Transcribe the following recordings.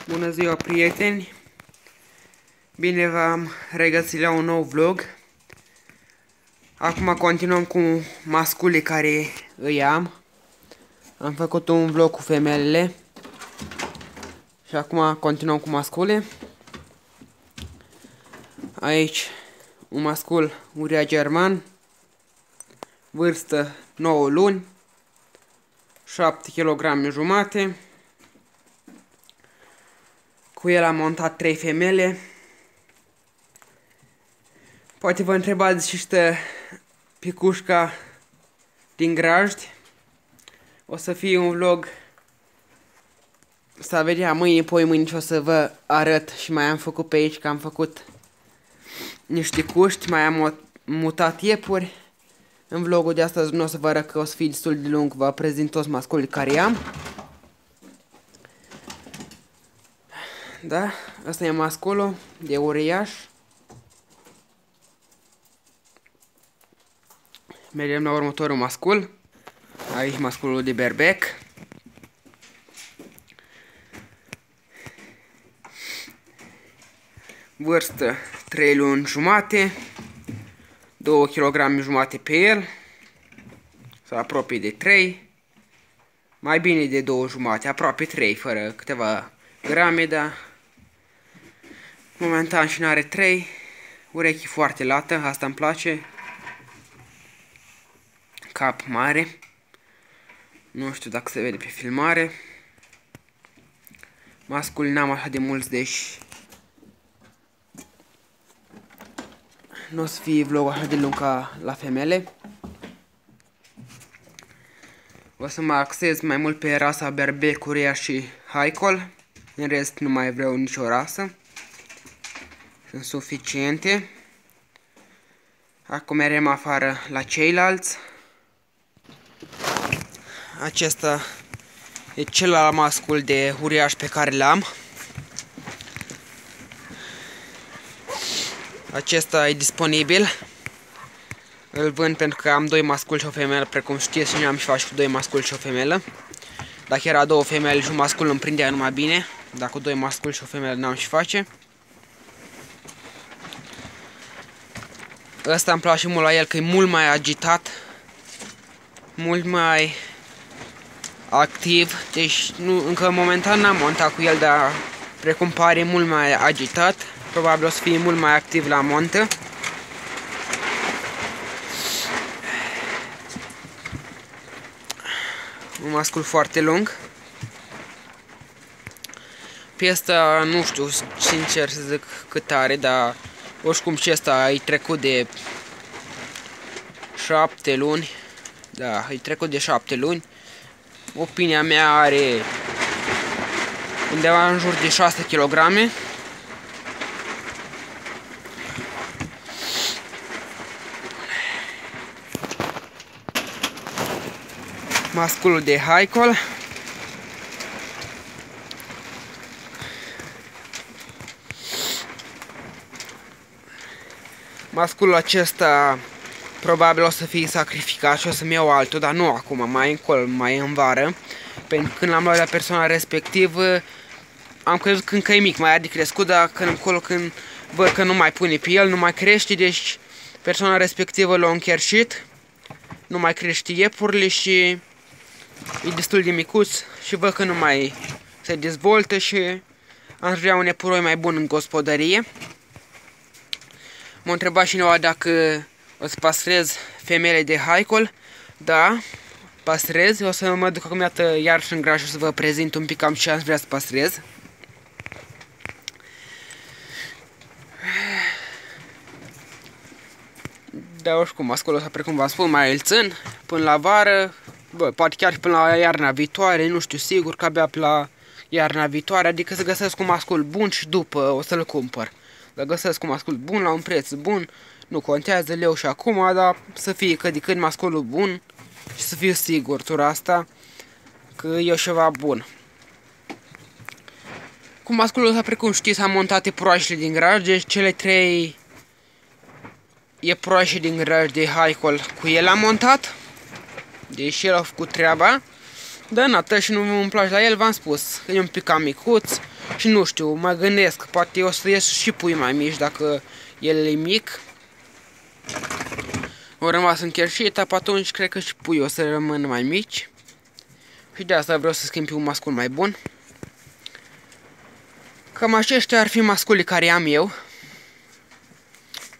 Bună ziua, prieteni! Bine v-am regăsit la un nou vlog. Acum continuăm cu masculii care îi am. Am făcut un vlog cu femelele și acum continuăm cu mascule. Aici un mascul uria german, vârstă 9 luni, 7 kg jumate. Cu el am montat 3 femele. Poate vă întrebați și stă picușca din Grajd. O să fie un vlog, să vedea mâine, poi mâine și o să vă arăt. Și mai am făcut pe aici, că am făcut niște cuști, mai am mutat iepuri. În vlogul de astăzi nu o să vă arăt, că o să fie destul de lung, vă prezint toți masculii care am. Da, ăsta e masculul de uriaș. Mergem la următorul mascul. Aici masculul de berbec. Vârstă 3 luni jumate, 2 kg jumate pe el. Se apropie de 3. Mai bine de 2 jumate, aproape 3, fără câteva grame, dar momentan și n-are 3. Urechi foarte lată, asta îmi place. Cap mare. Nu știu dacă se vede pe filmare. Masculi n-am așa de mulți, deci nu o să fie vlogul așa de lung ca la femele. O să mă axez mai mult pe rasa berbec, uriaș și haicol. În rest nu mai vreau nicio rasă. Sunt suficiente. Acum mergem afară la ceilalți. Acesta e celălalt mascul de uriaș pe care l-am. Acesta e disponibil. Îl vând pentru că am 2 masculi și o femelă, precum știți, și ne-am și faci cu 2 masculi și o femelă. Dacă era 2 femele și un mascul îmi prindea numai bine. Dacă cu 2 masculi și o femelă n-am și face. Ăsta îmi place mult la el, că e mult mai agitat, mult mai activ. Deci încă momentan n-am montat cu el, dar precum pare mult mai agitat. Probabil o să fie mult mai activ la montă. Un mascul foarte lung. Pe ăsta nu știu sincer să zic cât are, dar oricum și ăsta e trecut de 7 luni. Da, e trecut de 7 luni. Opinia mea are undeva în jur de 6 kg. Masculul de haicol. Masculul acesta probabil o să fie sacrificat și o să-mi iau altul, dar nu acum, mai încolo, mai în vară. Pentru că când l-am luat la persoana respectivă, am crezut că încă e mic, mai are de crescut, dar când încolo, când văd că nu mai pune pe el, nu mai crește, deci persoana respectivă l-a încherșit, nu mai crește iepurile și e destul de micuț și văd că nu mai se dezvoltă și am vrea un epuroi mai bun în gospodărie. M-a întrebat cineva dacă o să pastrez femele de haicol. Da, pastrez. O să mă duc acum iarăși în Grajd și o să vă prezint un pic cam ce aș vrea să pastrez. Da, oricum, masculul ăsta, precum v-am spus, mai îl țin până la vară. Bă, poate chiar și până la iarna viitoare, nu știu sigur, că abia pe la iarna viitoare. Adică să găsesc un mascul bun și după o să-l cumpăr. Să găsesc un mascul bun la un preț bun. Nu contează leu și acum, dar să fie cât de cât masculul bun și să fiu sigur tura asta că e ceva bun. Cu masculul ăsta, precum știți, am montat epuroașele din Grajd, deci cele 3 epuroașe din Grajd de haicol cu el am montat. Deci el a făcut treaba. Dar na, și nu îmi place la el, v-am spus, că e un pic cam micuț Și nu știu, mă gândesc, poate o să ies și pui mai mici dacă el e mic. Au rămas încherșit, atunci cred că și pui o să rămână mai mici. Și de asta vreau să schimb pe un mascul mai bun. Cam aceștia ar fi masculii care am eu.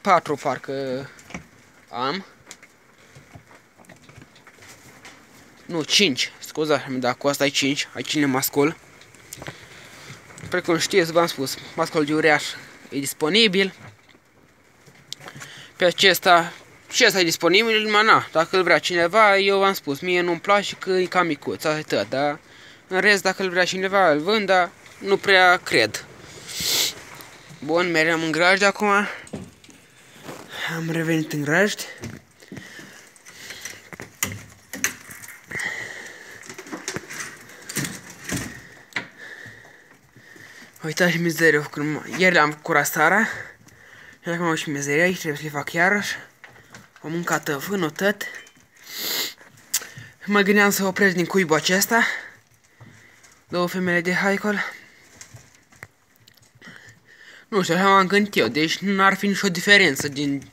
4 parcă am. Nu, 5. Scuzați-mă, dar cu asta e 5. Aici e mascul. Precum știți, v-am spus, mascul de uriaș e disponibil. Pe acesta și ăsta e disponibil, numai na, dacă îl vrea cineva, eu v-am spus, mie nu-mi place că e cam micuț, asta e tot, dar în rest, dacă îl vrea cineva, îl vând, dar nu prea cred. Bun, mergem în grajd acum. Am revenit în grajd. Uitați mizeria, ieri le-am curat seara. Și acum am și mizeria aici, trebuie să-i fac iarăși. Am mâncat vânul tot. Mă gândeam să opresc din cuibul acesta. 2 femele de haicol. Nu știu, așa m-am gândit eu, deci nu ar fi nicio diferență din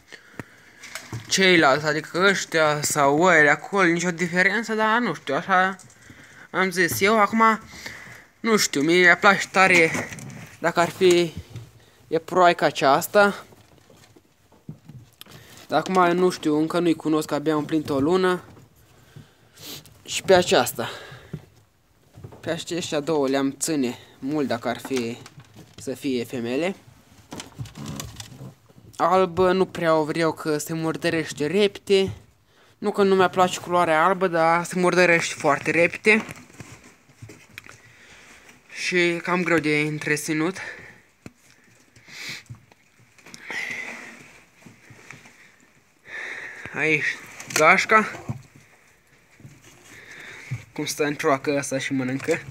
ceilalți, adică ăștia sau ăia acolo, nicio diferență, dar nu știu, așa am zis eu. Acum, nu știu, mi-e place tare dacă ar fi eproaica aceasta. Dar acum nu știu, încă nu-i cunosc, abia am împlinit o lună. Și pe aceasta. Pe aceștia două le-am ține mult dacă ar fi să fie femele. Albă nu prea o vreau că se murdărește repede. Nu că nu mi-a place culoarea albă, dar se murdărește foarte repede. Și cam greu de întreținut. Aici gașca. Cum stă în cioacă asta și mănâncă.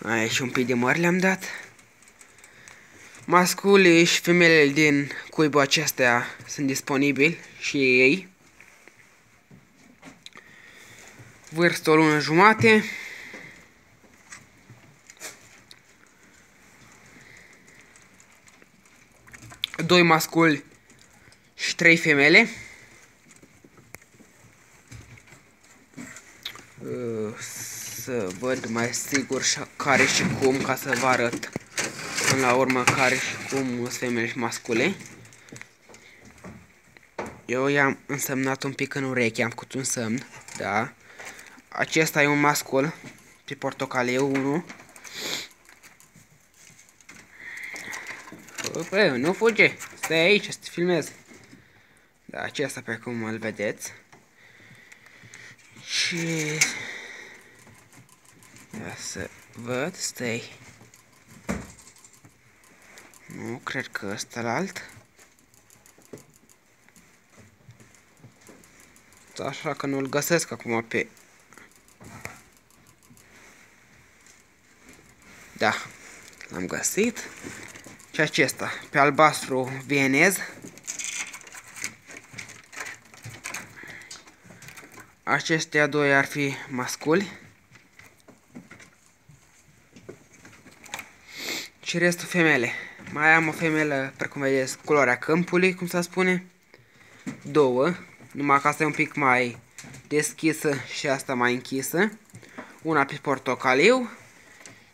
Aici un pic de măr le-am dat. Masculii și femelele din cuibul acestea sunt disponibili și ei. Vârstă o lună jumate. Doi masculi și 3 femele. Să văd mai sigur care și cum, ca să vă arăt până la urmă care și cum sunt femele și mascule. Eu i-am însemnat un pic în ureche, am făcut un semn, da. Acesta e un mascul, pe portocaliu 1. Bă, nu fuge, stai aici să te filmez. Da, acesta pe cum îl vedeți. Și... ia să văd, stai. Nu, cred că ăsta la alt. Așa că nu-l găsesc acum pe... da, l-am găsit. Și acesta, pe albastru vienez. Acestea doi ar fi masculi. Și restul femele. Mai am o femelă, precum vedeți, culoarea câmpului, cum se spune. 2, numai că asta e un pic mai deschisă și asta mai închisă. Una pe portocaliu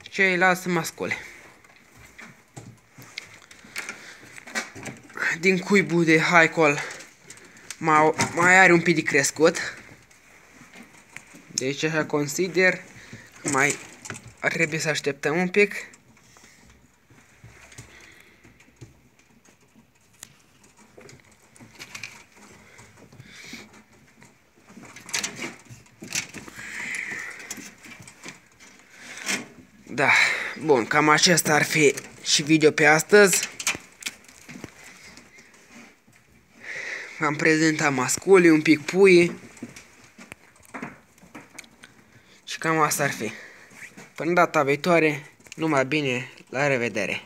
și ceilalți mascule. Din cuibul de haicol mai are un pic de crescut. Deci așa consider că mai ar trebui să așteptăm un pic. Da, bun, cam acesta ar fi și video pe astăzi. Am prezentat masculii, un pic pui. Și cam asta ar fi. Până data viitoare, numai bine, la revedere!